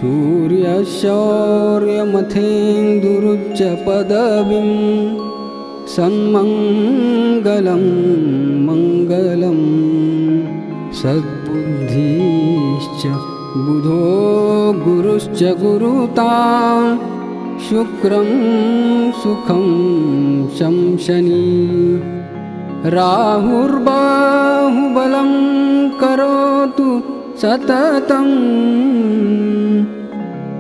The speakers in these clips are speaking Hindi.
सूर्यशौर्यमथेन्दुरुच्च पदवीं सन्मङ्गलं मङ्गलं सद्बुद्धिश्च बुधो गुरुश्च गुरुतां शुक्रं सुखं शंशनी राहुर्बाहुबलं करोतु सततं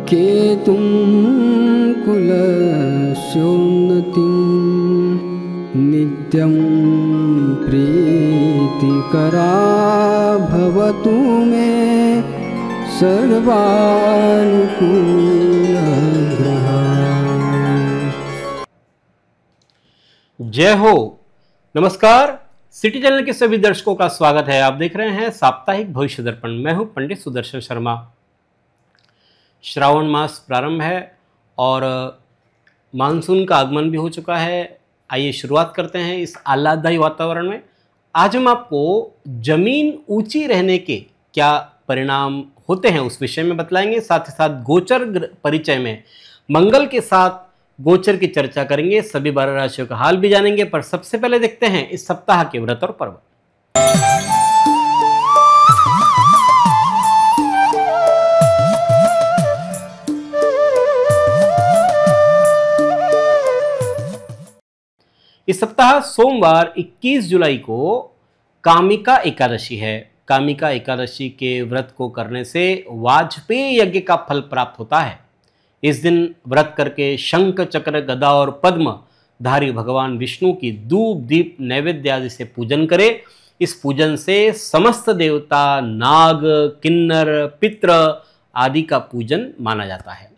केतुं कुलस्योन्नतिं नित्यं प्रीतिकरा भवतु मे सर्वानुकूलग्रहा। जय हो। नमस्कार, सिटी चैनल के सभी दर्शकों का स्वागत है। आप देख रहे हैं साप्ताहिक भविष्य दर्पण। मैं हूं पंडित सुदर्शन शर्मा। श्रावण मास प्रारंभ है और मानसून का आगमन भी हो चुका है। आइए शुरुआत करते हैं इस आह्लाददायी वातावरण में। आज हम आपको जमीन ऊंची रहने के क्या परिणाम होते हैं उस विषय में बतलाएंगे। साथ ही साथ गोचर परिचय में मंगल के साथ गोचर की चर्चा करेंगे। सभी 12 राशियों का हाल भी जानेंगे। पर सबसे पहले देखते हैं इस सप्ताह के व्रत और पर्व। इस सप्ताह सोमवार 21 जुलाई को कामिका एकादशी है। कामिका एकादशी के व्रत को करने से वाजपेय यज्ञ का फल प्राप्त होता है। इस दिन व्रत करके शंख चक्र गदा और पद्म धारी भगवान विष्णु की धूप दीप नैवेद्य आदि से पूजन करें। इस पूजन से समस्त देवता, नाग, किन्नर, पितृ आदि का पूजन माना जाता है।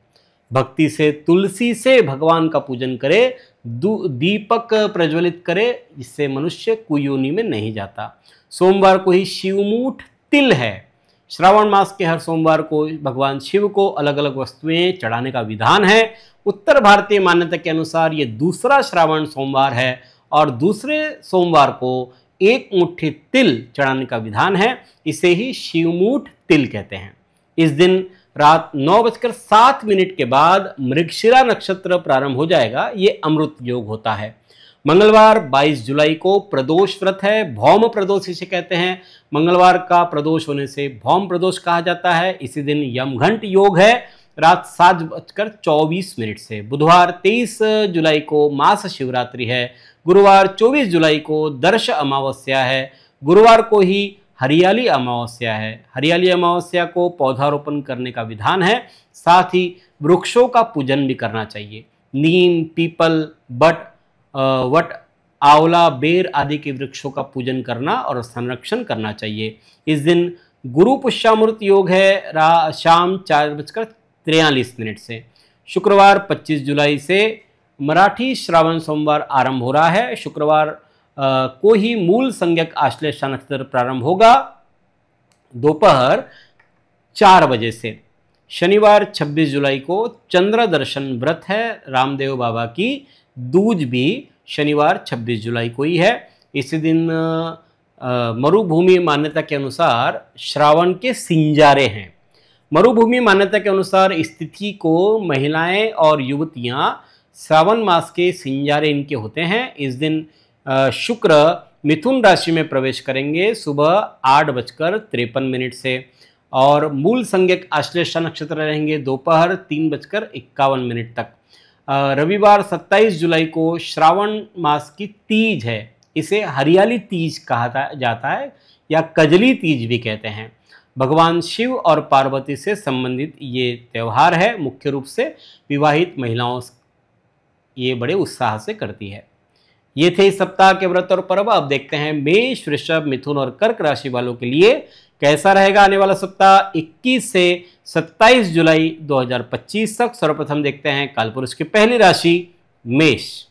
भक्ति से तुलसी से भगवान का पूजन करे, दीपक प्रज्वलित करे, जिससे मनुष्य कुयोनि में नहीं जाता। सोमवार को ही शिवमूठ तिल है। श्रावण मास के हर सोमवार को भगवान शिव को अलग अलग वस्तुएं चढ़ाने का विधान है। उत्तर भारतीय मान्यता के अनुसार ये दूसरा श्रावण सोमवार है और दूसरे सोमवार को एक मुट्ठी तिल चढ़ाने का विधान है। इसे ही शिवमूठ तिल कहते हैं। इस दिन रात 9:07 के बाद मृगशिरा नक्षत्र प्रारंभ हो जाएगा। ये अमृत योग होता है। मंगलवार 22 जुलाई को प्रदोष व्रत है। भौम प्रदोष इसे कहते हैं। मंगलवार का प्रदोष होने से भौम प्रदोष कहा जाता है। इसी दिन यमघंट योग है रात 7:24 से। बुधवार 23 जुलाई को मास शिवरात्रि है। गुरुवार 24 जुलाई को दर्श अमावस्या है। गुरुवार को ही हरियाली अमावस्या है। हरियाली अमावस्या को पौधारोपण करने का विधान है। साथ ही वृक्षों का पूजन भी करना चाहिए। नीम, पीपल, वट, आंवला, बेर आदि के वृक्षों का पूजन करना और संरक्षण करना चाहिए। इस दिन गुरु पुष्यामृत योग है शाम 4:43 से। शुक्रवार 25 जुलाई से मराठी श्रावण सोमवार आरंभ हो रहा है। शुक्रवार को ही मूल संज्ञक आश्लेषा नक्षत्र प्रारंभ होगा दोपहर 4 बजे से। शनिवार 26 जुलाई को चंद्र दर्शन व्रत है। रामदेव बाबा की दूज भी शनिवार 26 जुलाई को ही है। इसी दिन मरुभूमि मान्यता के अनुसार श्रावण के सिंजारे हैं। मरुभूमि मान्यता के अनुसार इस तिथि को महिलाएं और युवतियां श्रावण मास के सिंजारे इनके होते हैं। इस दिन शुक्र मिथुन राशि में प्रवेश करेंगे सुबह 8:53 से और मूल संज्ञक आश्लेषा नक्षत्र रहेंगे दोपहर 3:51 तक। रविवार 27 जुलाई को श्रावण मास की तीज है। इसे हरियाली तीज कहा जाता है या कजली तीज भी कहते हैं। भगवान शिव और पार्वती से संबंधित ये त्यौहार है। मुख्य रूप से विवाहित महिलाओं ये बड़े उत्साह से करती है। ये थे इस सप्ताह के व्रत और पर्व। अब देखते हैं मेष, वृषभ, मिथुन और कर्क राशि वालों के लिए कैसा रहेगा आने वाला सप्ताह 21 से 27 जुलाई 2025 तक। सर्वप्रथम देखते हैं कालपुरुष की पहली राशि मेष।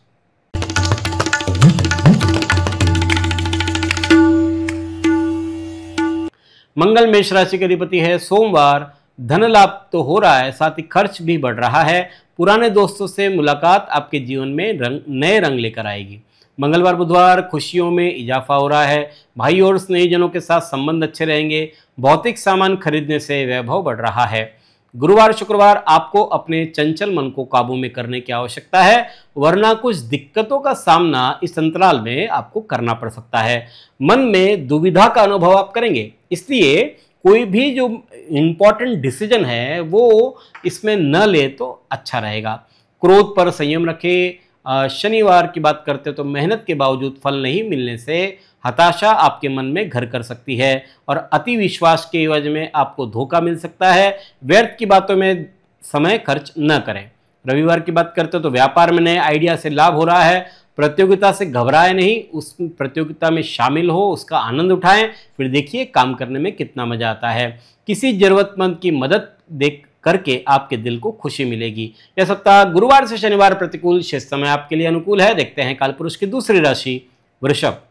मंगल मेष राशि के अधिपति है। सोमवार धन लाभ तो हो रहा है, साथ ही खर्च भी बढ़ रहा है। पुराने दोस्तों से मुलाकात आपके जीवन में नए रंग लेकर आएगी। मंगलवार बुधवार खुशियों में इजाफा हो रहा है। भाई और स्नेहीजनों के साथ संबंध अच्छे रहेंगे। भौतिक सामान खरीदने से वैभव बढ़ रहा है। गुरुवार शुक्रवार आपको अपने चंचल मन को काबू में करने की आवश्यकता है, वरना कुछ दिक्कतों का सामना इस अंतराल में आपको करना पड़ सकता है। मन में दुविधा का अनुभव आप करेंगे, इसलिए कोई भी जो इम्पोर्टेंट डिसीजन है वो इसमें न ले तो अच्छा रहेगा। क्रोध पर संयम रखें। शनिवार की बात करते तो मेहनत के बावजूद फल नहीं मिलने से हताशा आपके मन में घर कर सकती है और अति विश्वास के एवज में आपको धोखा मिल सकता है। व्यर्थ की बातों में समय खर्च न करें। रविवार की बात करते तो व्यापार में नए आइडिया से लाभ हो रहा है। प्रतियोगिता से घबराए नहीं, उस प्रतियोगिता में शामिल हो, उसका आनंद उठाएं, फिर देखिए काम करने में कितना मजा आता है। किसी जरूरतमंद की मदद देख करके आपके दिल को खुशी मिलेगी। यह सप्ताह गुरुवार से शनिवार प्रतिकूल, शेष समय आपके लिए अनुकूल है। देखते हैं कालपुरुष की दूसरी राशि वृषभ।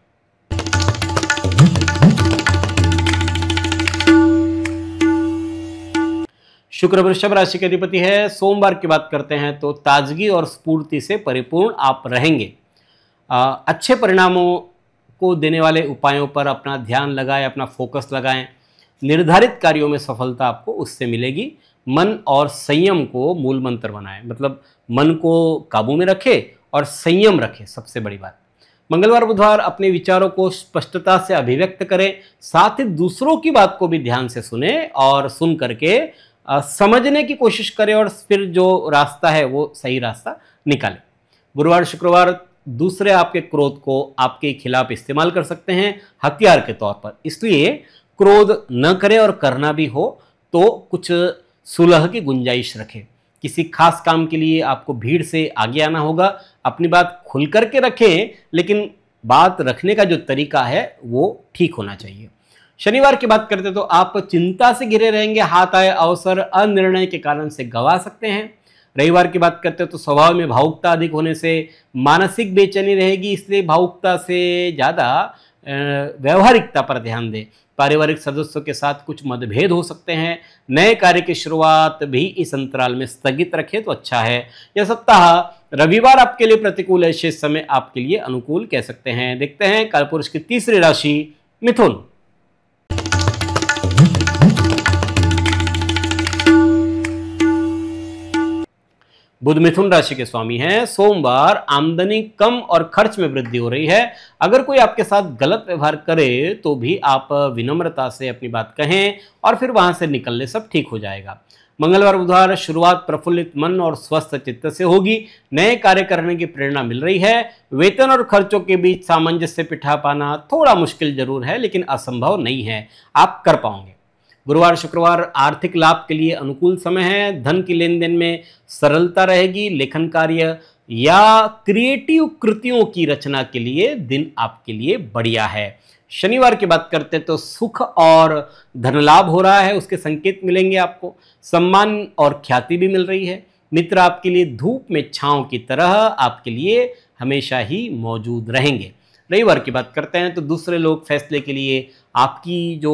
शुक्र वृषभ राशि के अधिपति है। सोमवार की बात करते हैं तो ताजगी और स्फूर्ति से परिपूर्ण आप रहेंगे। अच्छे परिणामों को देने वाले उपायों पर अपना ध्यान लगाएं, अपना फोकस लगाएं। निर्धारित कार्यों में सफलता आपको उससे मिलेगी। मन और संयम को मूल मंत्र बनाएं, मतलब मन को काबू में रखें और संयम रखें, सबसे बड़ी बात। मंगलवार बुधवार अपने विचारों को स्पष्टता से अभिव्यक्त करें, साथ ही दूसरों की बात को भी ध्यान से सुने और सुन करके समझने की कोशिश करें और फिर जो रास्ता है वो सही रास्ता निकालें। गुरुवार शुक्रवार दूसरे आपके क्रोध को आपके खिलाफ इस्तेमाल कर सकते हैं हथियार के तौर पर, इसलिए क्रोध न करें और करना भी हो तो कुछ सुलह की गुंजाइश रखें। किसी खास काम के लिए आपको भीड़ से आगे आना होगा। अपनी बात खुल करके रखें, लेकिन बात रखने का जो तरीका है वो ठीक होना चाहिए। शनिवार की बात करते तो आप चिंता से घिरे रहेंगे। हाथ आए अवसर अनिर्णय के कारण से गंवा सकते हैं। रविवार की बात करते तो स्वभाव में भावुकता अधिक होने से मानसिक बेचैनी रहेगी, इसलिए भावुकता से ज़्यादा व्यवहारिकता पर ध्यान दें। पारिवारिक सदस्यों के साथ कुछ मतभेद हो सकते हैं। नए कार्य की शुरुआत भी इस अंतराल में स्थगित रखें तो अच्छा है। यह सप्ताह रविवार आपके लिए प्रतिकूल है, शेष समय आपके लिए अनुकूल कह सकते हैं। देखते हैं कालपुरुष की तीसरी राशि मिथुन। बुध मिथुन राशि के स्वामी हैं। सोमवार आमदनी कम और खर्च में वृद्धि हो रही है। अगर कोई आपके साथ गलत व्यवहार करे तो भी आप विनम्रता से अपनी बात कहें और फिर वहां से निकलने सब ठीक हो जाएगा। मंगलवार बुधवार शुरुआत प्रफुल्लित मन और स्वस्थ चित्त से होगी। नए कार्य करने की प्रेरणा मिल रही है। वेतन और खर्चों के बीच सामंजस्य बिठा पाना थोड़ा मुश्किल जरूर है, लेकिन असंभव नहीं है, आप कर पाओगे। गुरुवार शुक्रवार आर्थिक लाभ के लिए अनुकूल समय है। धन की लेन देन में सरलता रहेगी। लेखन कार्य या क्रिएटिव कृतियों की रचना के लिए दिन आपके लिए बढ़िया है। शनिवार की बात करते तो सुख और धन लाभ हो रहा है, उसके संकेत मिलेंगे आपको। सम्मान और ख्याति भी मिल रही है। मित्र आपके लिए धूप में छांव की तरह आपके लिए हमेशा ही मौजूद रहेंगे। रविवार की बात करते हैं तो दूसरे लोग फैसले के लिए आपकी जो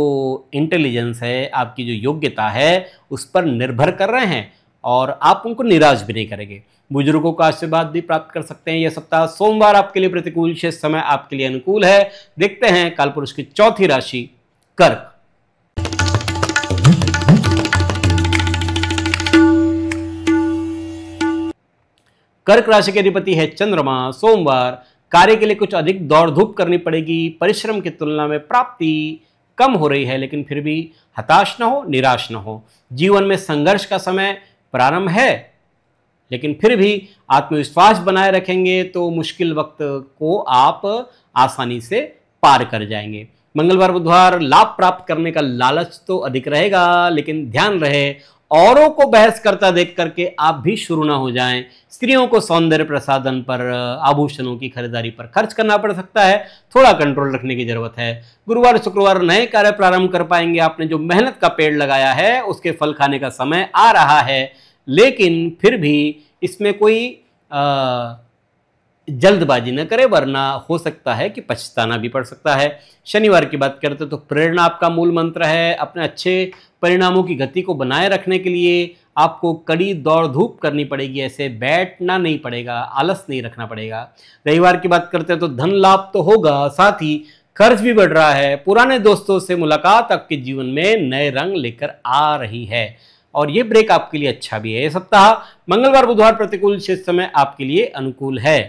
इंटेलिजेंस है, आपकी जो योग्यता है, उस पर निर्भर कर रहे हैं और आप उनको निराश भी नहीं करेंगे। बुजुर्गों का आशीर्वाद भी प्राप्त कर सकते हैं। यह सप्ताह सोमवार आपके लिए प्रतिकूल, शेष समय आपके लिए अनुकूल है। देखते हैं कालपुरुष की चौथी राशि कर्क। कर्क राशि के अधिपति है चंद्रमा। सोमवार कार्य के लिए कुछ अधिक दौड़ धूप करनी पड़ेगी। परिश्रम की तुलना में प्राप्ति कम हो रही है, लेकिन फिर भी हताश न हो, निराश न हो। जीवन में संघर्ष का समय प्रारंभ है, लेकिन फिर भी आत्मविश्वास बनाए रखेंगे तो मुश्किल वक्त को आप आसानी से पार कर जाएंगे। मंगलवार बुधवार लाभ प्राप्त करने का लालच तो अधिक रहेगा, लेकिन ध्यान रहे औरों को बहस करता देख करके आप भी शुरू ना हो जाएं। स्त्रियों को सौंदर्य प्रसाधन पर, आभूषणों की खरीदारी पर खर्च करना पड़ सकता है, थोड़ा कंट्रोल रखने की जरूरत है। गुरुवार शुक्रवार नए कार्य प्रारंभ कर पाएंगे। आपने जो मेहनत का पेड़ लगाया है उसके फल खाने का समय आ रहा है, लेकिन फिर भी इसमें कोई जल्दबाजी न करे, वरना हो सकता है कि पछताना भी पड़ सकता है। शनिवार की बात करते तो प्रेरणा आपका मूल मंत्र है। अपने अच्छे परिणामों की गति को बनाए रखने के लिए आपको कड़ी दौड़ धूप करनी पड़ेगी। ऐसे बैठना नहीं पड़ेगा, आलस नहीं रखना पड़ेगा। रविवार की बात करते हैं तो धन लाभ तो होगा, साथ ही खर्च भी बढ़ रहा है। पुराने दोस्तों से मुलाकात आपके जीवन में नए रंग लेकर आ रही है। और ये ब्रेक आपके लिए अच्छा भी है। ये सप्ताह मंगलवार बुधवार प्रतिकूल, शेष समय आपके लिए अनुकूल है।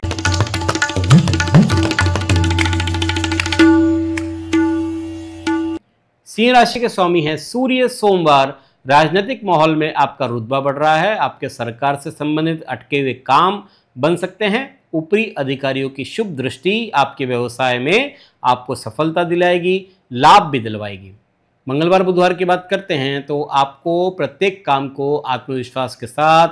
सिंह राशि के स्वामी हैं सूर्य। सोमवार राजनीतिक माहौल में आपका रुतबा बढ़ रहा है। आपके सरकार से संबंधित अटके हुए काम बन सकते हैं। ऊपरी अधिकारियों की शुभ दृष्टि आपके व्यवसाय में आपको सफलता दिलाएगी, लाभ भी दिलवाएगी। मंगलवार बुधवार की बात करते हैं तो आपको प्रत्येक काम को आत्मविश्वास के साथ,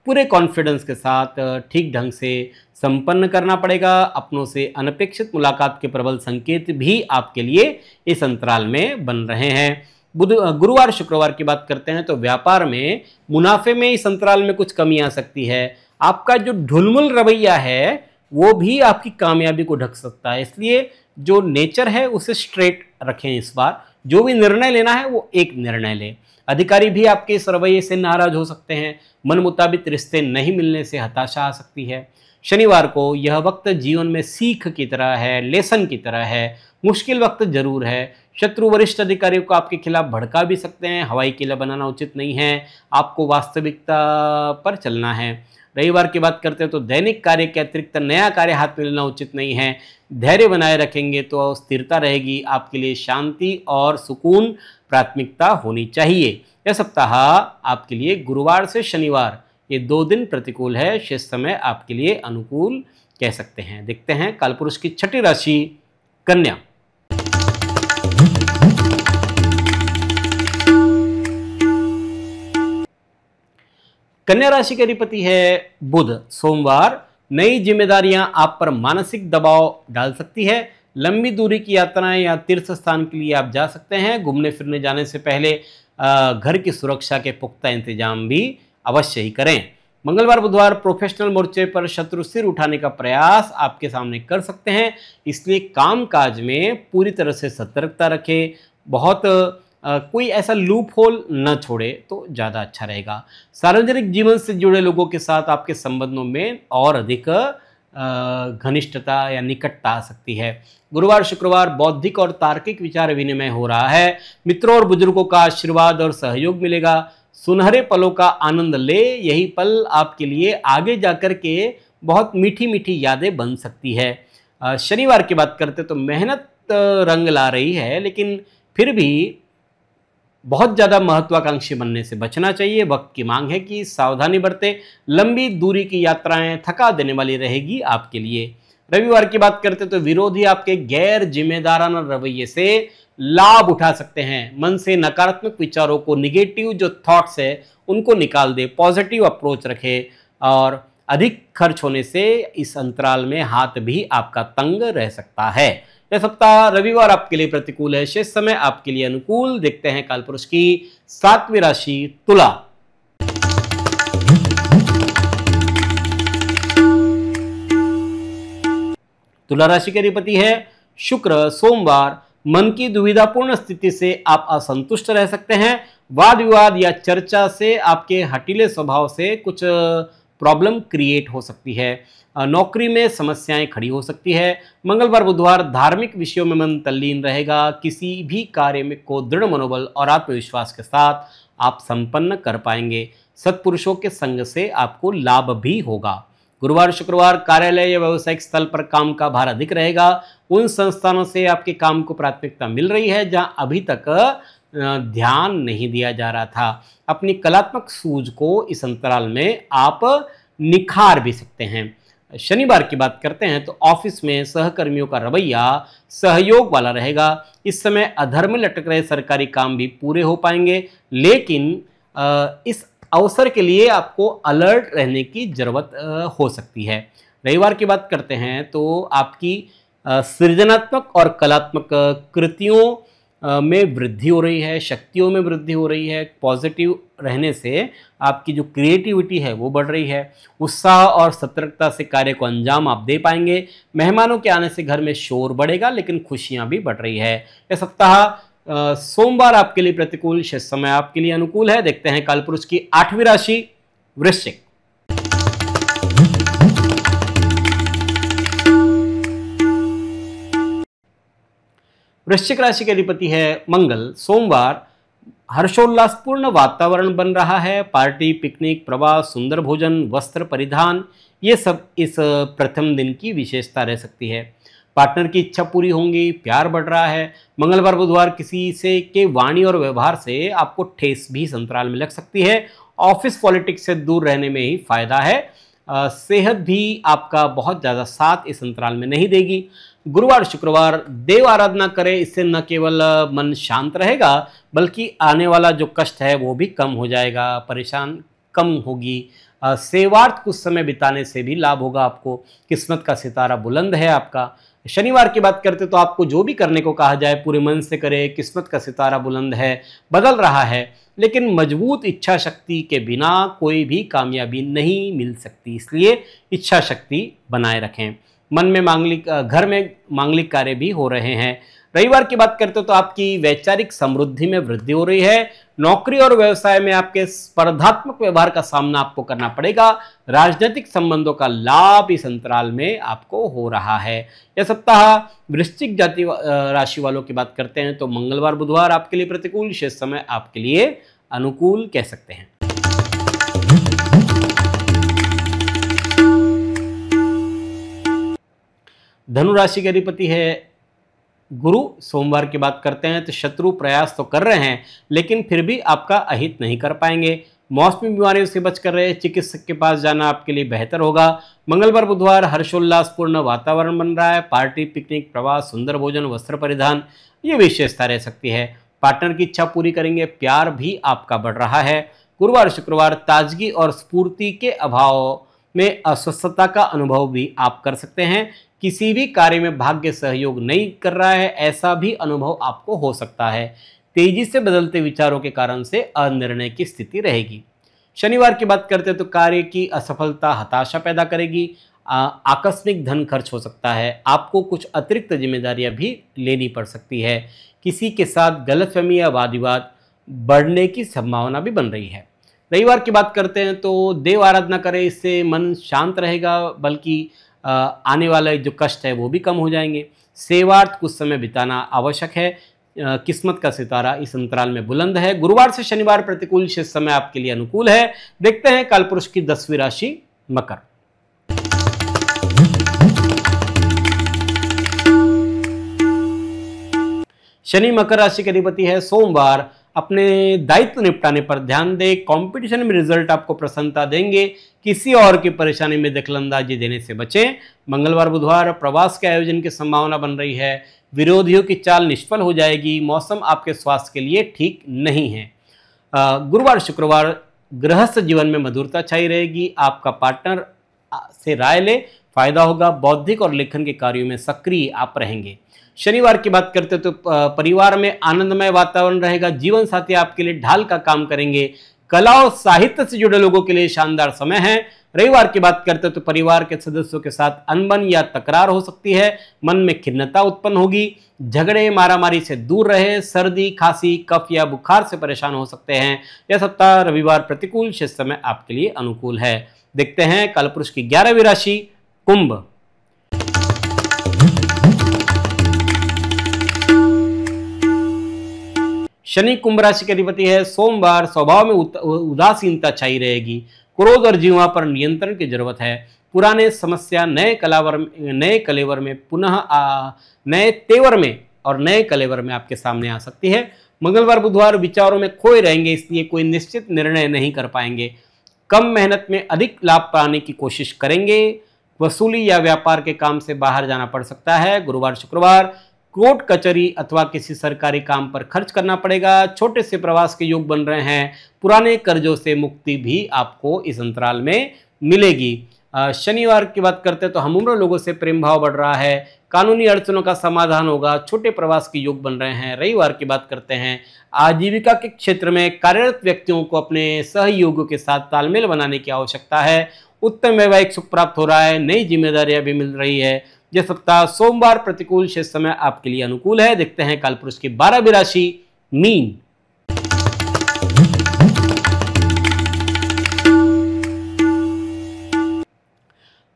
पूरे कॉन्फिडेंस के साथ ठीक ढंग से संपन्न करना पड़ेगा। अपनों से अनपेक्षित मुलाकात के प्रबल संकेत भी आपके लिए इस अंतराल में बन रहे हैं। गुरुवार शुक्रवार की बात करते हैं तो व्यापार में मुनाफे में इस अंतराल में कुछ कमी आ सकती है। आपका जो ढुलमुल रवैया है वो भी आपकी कामयाबी को ढक सकता है, इसलिए जो नेचर है उसे स्ट्रेट रखें। इस बार जो भी निर्णय लेना है वो एक निर्णय लें। अधिकारी भी आपके इस रवैये से नाराज हो सकते हैं। मन मुताबिक रिश्ते नहीं मिलने से हताशा आ सकती है। शनिवार को यह वक्त जीवन में सीख की तरह है, लेसन की तरह है। मुश्किल वक्त जरूर है। शत्रु वरिष्ठ अधिकारियों को आपके खिलाफ भड़का भी सकते हैं। हवाई किला बनाना उचित नहीं है। आपको वास्तविकता पर चलना है। रविवार की बात करते हैं तो दैनिक कार्य के अतिरिक्त नया कार्य हाथ में लेना उचित नहीं है। धैर्य बनाए रखेंगे तो स्थिरता रहेगी। आपके लिए शांति और सुकून प्राथमिकता होनी चाहिए। यह सप्ताह आपके लिए गुरुवार से शनिवार ये 2 दिन प्रतिकूल है, शेष समय आपके लिए अनुकूल कह सकते हैं। देखते हैं कालपुरुष की छठी राशि कन्या। कन्या राशि के अधिपति है बुध। सोमवार नई जिम्मेदारियां आप पर मानसिक दबाव डाल सकती है। लंबी दूरी की यात्राएं या तीर्थ स्थान के लिए आप जा सकते हैं। घूमने फिरने जाने से पहले घर की सुरक्षा के पुख्ता इंतजाम भी अवश्य ही करें। मंगलवार बुधवार प्रोफेशनल मोर्चे पर शत्रु सिर उठाने का प्रयास आपके सामने कर सकते हैं, इसलिए कामकाज में पूरी तरह से सतर्कता रखें। बहुत कोई ऐसा लूप होल न छोड़े तो ज़्यादा अच्छा रहेगा। सार्वजनिक जीवन से जुड़े लोगों के साथ आपके संबंधों में और अधिक घनिष्ठता या निकटता आ सकती है। गुरुवार शुक्रवार बौद्धिक और तार्किक विचार विनिमय हो रहा है। मित्रों और बुजुर्गों का आशीर्वाद और सहयोग मिलेगा। सुनहरे पलों का आनंद ले। यही पल आपके लिए आगे जाकर के बहुत मीठी मीठी यादें बन सकती है। शनिवार की बात करते तो मेहनत रंग ला रही है, लेकिन फिर भी बहुत ज़्यादा महत्वाकांक्षी बनने से बचना चाहिए। वक्त की मांग है कि सावधानी बरतें। लंबी दूरी की यात्राएं थका देने वाली रहेगी आपके लिए। रविवार की बात करते तो विरोधी आपके गैर जिम्मेदाराना रवैये से लाभ उठा सकते हैं। मन से नकारात्मक विचारों को, निगेटिव जो थॉट्स है उनको निकाल दे। पॉजिटिव अप्रोच रखे और अधिक खर्च होने से इस अंतराल में हाथ भी आपका तंग रह सकता है। यह सप्ताह रविवार आपके लिए प्रतिकूल है, शेष समय आपके लिए अनुकूल। देखते हैं कालपुरुष की 7वीं राशि तुला। तुला राशि के अधिपति है शुक्र। सोमवार मन की दुविधापूर्ण स्थिति से आप असंतुष्ट रह सकते हैं। वाद विवाद या चर्चा से आपके हटीले स्वभाव से कुछ प्रॉब्लम क्रिएट हो सकती है। नौकरी में समस्याएं खड़ी हो सकती है। मंगलवार बुधवार धार्मिक विषयों में मन तल्लीन रहेगा। किसी भी कार्य में को दृढ़ मनोबल और आत्मविश्वास के साथ आप संपन्न कर पाएंगे। सत्पुरुषों के संग से आपको लाभ भी होगा। गुरुवार शुक्रवार कार्यालय या व्यावसायिक स्थल पर काम का भार अधिक रहेगा। उन संस्थानों से आपके काम को प्राथमिकता मिल रही है जहां अभी तक ध्यान नहीं दिया जा रहा था। अपनी कलात्मक सूझ को इस अंतराल में आप निखार भी सकते हैं। शनिवार की बात करते हैं तो ऑफिस में सहकर्मियों का रवैया सहयोग वाला रहेगा। इस समय अधर में लटक रहे सरकारी काम भी पूरे हो पाएंगे, लेकिन इस अवसर के लिए आपको अलर्ट रहने की जरूरत हो सकती है। रविवार की बात करते हैं तो आपकी सृजनात्मक और कलात्मक कृतियों में वृद्धि हो रही है, शक्तियों में वृद्धि हो रही है। पॉजिटिव रहने से आपकी जो क्रिएटिविटी है वो बढ़ रही है। उत्साह और सतर्कता से कार्य को अंजाम आप दे पाएंगे। मेहमानों के आने से घर में शोर बढ़ेगा, लेकिन खुशियां भी बढ़ रही है। यह सप्ताह सोमवार आपके लिए प्रतिकूल, शेष समय आपके लिए अनुकूल है। देखते हैं कालपुरुष की 8वीं राशि वृश्चिक। वृश्चिक राशि के अधिपति है मंगल। सोमवार हर्षोल्लासपूर्ण वातावरण बन रहा है। पार्टी, पिकनिक, प्रवास, सुंदर भोजन, वस्त्र परिधान, ये सब इस प्रथम दिन की विशेषता रह सकती है। पार्टनर की इच्छा पूरी होंगी, प्यार बढ़ रहा है। मंगलवार बुधवार किसी से के वाणी और व्यवहार से आपको ठेस भी इस अंतराल में लग सकती है। ऑफिस पॉलिटिक्स से दूर रहने में ही फायदा है। सेहत भी आपका बहुत ज़्यादा साथ इस अंतराल में नहीं देगी। गुरुवार शुक्रवार देव आराधना करें, इससे न केवल मन शांत रहेगा बल्कि आने वाला जो कष्ट है वो भी कम हो जाएगा, परेशान कम होगी। सेवार्थ कुछ समय बिताने से भी लाभ होगा आपको। किस्मत का सितारा बुलंद है आपका। शनिवार की बात करते तो आपको जो भी करने को कहा जाए पूरे मन से करें। किस्मत का सितारा बुलंद है, बदल रहा है, लेकिन मजबूत इच्छा शक्ति के बिना कोई भी कामयाबी नहीं मिल सकती, इसलिए इच्छा शक्ति बनाए रखें। मन में घर में मांगलिक कार्य भी हो रहे हैं। रविवार की बात करते तो आपकी वैचारिक समृद्धि में वृद्धि हो रही है। नौकरी और व्यवसाय में आपके स्पर्धात्मक व्यवहार का सामना आपको करना पड़ेगा। राजनीतिक संबंधों का लाभ इस अंतराल में आपको हो रहा है। यह सप्ताह वृश्चिक जाति राशि वालों की बात करते हैं तो मंगलवार बुधवार आपके लिए प्रतिकूल, शेष समय आपके लिए अनुकूल कह सकते हैं। धनु राशि के अधिपति है गुरु। सोमवार की बात करते हैं तो शत्रु प्रयास तो कर रहे हैं लेकिन फिर भी आपका अहित नहीं कर पाएंगे। मौसमी बीमारियों से बचकर रहे, चिकित्सक के पास जाना आपके लिए बेहतर होगा। मंगलवार बुधवार हर्षोल्लासपूर्ण वातावरण बन रहा है। पार्टी, पिकनिक, प्रवास, सुंदर भोजन, वस्त्र परिधान, ये विशेषता रह सकती है। पार्टनर की इच्छा पूरी करेंगे, प्यार भी आपका बढ़ रहा है। गुरुवार शुक्रवार ताजगी और स्फूर्ति के अभाव में अस्वस्थता का अनुभव भी आप कर सकते हैं। किसी भी कार्य में भाग्य सहयोग नहीं कर रहा है, ऐसा भी अनुभव आपको हो सकता है। तेजी से बदलते विचारों के कारण से अनिर्णय की स्थिति रहेगी। शनिवार की बात करते हैं तो कार्य की असफलता हताशा पैदा करेगी। आकस्मिक धन खर्च हो सकता है। आपको कुछ अतिरिक्त जिम्मेदारियां भी लेनी पड़ सकती है। किसी के साथ गलतफहमी या वाद विवाद बढ़ने की संभावना भी बन रही है। रविवार की बात करते हैं तो देव आराधना करें, इससे मन शांत रहेगा बल्कि आने वाले जो कष्ट है वो भी कम हो जाएंगे। सेवार्थ कुछ समय बिताना आवश्यक है। किस्मत का सितारा इस अंतराल में बुलंद है। गुरुवार से शनिवार प्रतिकूल, शेष समय आपके लिए अनुकूल है। देखते हैं कालपुरुष की 10वीं राशि मकर। शनि मकर राशि के अधिपति है। सोमवार अपने दायित्व निपटाने पर ध्यान दें। कंपटीशन में रिजल्ट आपको प्रसन्नता देंगे। किसी और की परेशानी में दखलंदाजी देने से बचें। मंगलवार बुधवार प्रवास के आयोजन की संभावना बन रही है। विरोधियों की चाल निष्फल हो जाएगी। मौसम आपके स्वास्थ्य के लिए ठीक नहीं है। गुरुवार शुक्रवार गृहस्थ जीवन में मधुरता छाई रहेगी। आपका पार्टनर से राय ले, फायदा होगा। बौद्धिक और लेखन के कार्यों में सक्रिय आप रहेंगे। शनिवार की बात करते तो परिवार में आनंदमय वातावरण रहेगा। जीवन साथी आपके लिए ढाल का काम करेंगे। कला और साहित्य से जुड़े लोगों के लिए शानदार समय है। रविवार की बात करते तो परिवार के सदस्यों के साथ अनबन या तकरार हो सकती है। मन में खिन्नता उत्पन्न होगी। झगड़े मारामारी से दूर रहे। सर्दी, खांसी, कफ या बुखार से परेशान हो सकते हैं। यह सप्ताह रविवार प्रतिकूल, शेष समय आपके लिए अनुकूल है। देखते हैं कालपुरुष की 11वीं राशि कुंभ। शनि कुंभ राशि के अधिपति है। सोमवार स्वभाव में उदासीनता छाई रहेगी। क्रोध और जीवा पर नियंत्रण की जरूरत है। पुराने समस्या नए कलेवर में पुनः नए तेवर में और नए कलेवर में आपके सामने आ सकती है। मंगलवार बुधवार विचारों में खोए रहेंगे, इसलिए कोई निश्चित निर्णय नहीं कर पाएंगे। कम मेहनत में अधिक लाभ पाने की कोशिश करेंगे। वसूली या व्यापार के काम से बाहर जाना पड़ सकता है। गुरुवार शुक्रवार कोर्ट कचहरी अथवा किसी सरकारी काम पर खर्च करना पड़ेगा। छोटे से प्रवास के योग बन रहे हैं। पुराने कर्जों से मुक्ति भी आपको इस अंतराल में मिलेगी। शनिवार की बात करते हैं तो हम उम्र लोगों से प्रेम भाव बढ़ रहा है। कानूनी अड़चनों का समाधान होगा। छोटे प्रवास के योग बन रहे हैं। रविवार की बात करते हैं आजीविका के क्षेत्र में कार्यरत व्यक्तियों को अपने सहयोगियों के साथ तालमेल बनाने की आवश्यकता है। उत्तम वैवाहिक सुख प्राप्त हो रहा है। नई जिम्मेदारियां भी मिल रही है। यह सप्ताह सोमवार प्रतिकूल, शेष समय आपके लिए अनुकूल है। देखते हैं कालपुरुष की 12वीं राशि मीन।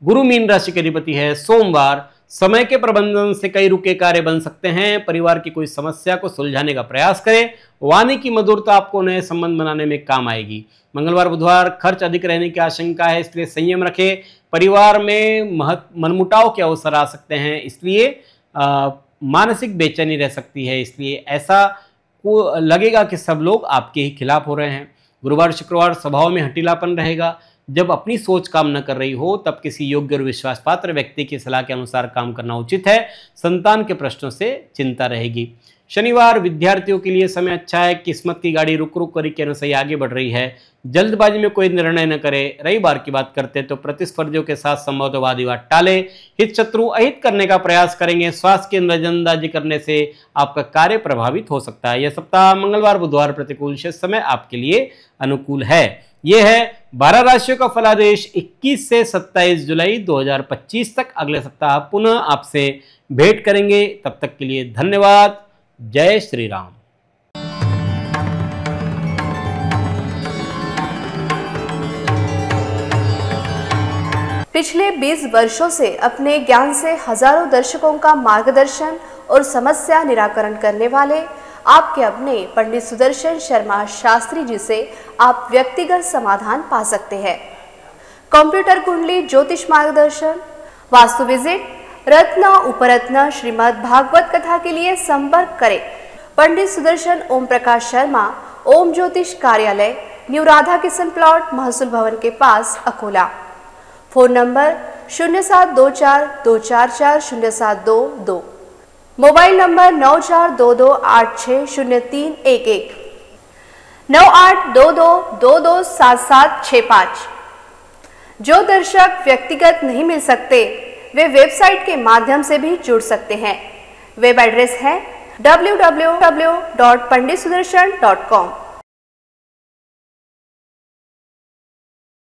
गुरु मीन राशि के अधिपति है। सोमवार समय के प्रबंधन से कई रुके कार्य बन सकते हैं। परिवार की कोई समस्या को सुलझाने का प्रयास करें। वाणी की मधुरता आपको नए संबंध बनाने में काम आएगी। मंगलवार बुधवार खर्च अधिक रहने की आशंका है, इसलिए संयम रखें। परिवार में मनमुटाव के अवसर आ सकते हैं, इसलिए मानसिक बेचैनी रह सकती है, इसलिए ऐसा को लगेगा कि सब लोग आपके ही खिलाफ हो रहे हैं। गुरुवार शुक्रवार स्वभाव में हटीलापन रहेगा। जब अपनी सोच काम न कर रही हो तब किसी योग्य और विश्वास पात्र व्यक्ति की सलाह के अनुसार काम करना उचित है। संतान के प्रश्नों से चिंता रहेगी। शनिवार विद्यार्थियों के लिए समय अच्छा है। किस्मत की गाड़ी रुक रुक कर के अनुसार आगे बढ़ रही है। जल्दबाजी में कोई निर्णय न करें। रविवार की बात करते तो प्रतिस्पर्धियों के साथ संभवतः वाद विवाद टाले। हित शत्रु अहित करने का प्रयास करेंगे। स्वास्थ्य की नजरअंदाजी करने से आपका कार्य प्रभावित हो सकता है। यह सप्ताह मंगलवार बुधवार प्रतिकूल, शेष समय आपके लिए अनुकूल है। यह है 12 राशियों का फलादेश 21 से 27 जुलाई 2025 तक। अगले सप्ताह पुनः आपसे भेंट करेंगे। तब तक के लिए धन्यवाद। जय श्री राम। पिछले 20 वर्षों से अपने ज्ञान से हजारों दर्शकों का मार्गदर्शन और समस्या निराकरण करने वाले आपके अपने पंडित सुदर्शन शर्मा शास्त्री जी से आप व्यक्तिगत समाधान पा सकते हैं। कंप्यूटर कुंडली, ज्योतिष मार्गदर्शन, वास्तु विजिट, रत्न उपरत्न, श्रीमद् भागवत कथा के लिए संपर्क करें पंडित सुदर्शन ओम प्रकाश शर्मा, ओम ज्योतिष कार्यालय, न्यू राधा किशन प्लॉट, महसूल भवन के पास, Akola. Phone number 0724244072, mobile number 9422860311, 9822227765। जो दर्शक व्यक्तिगत नहीं मिल सकते वे वेबसाइट के माध्यम से भी जुड़ सकते हैं। वेब एड्रेस है www.panditsudarshan.com।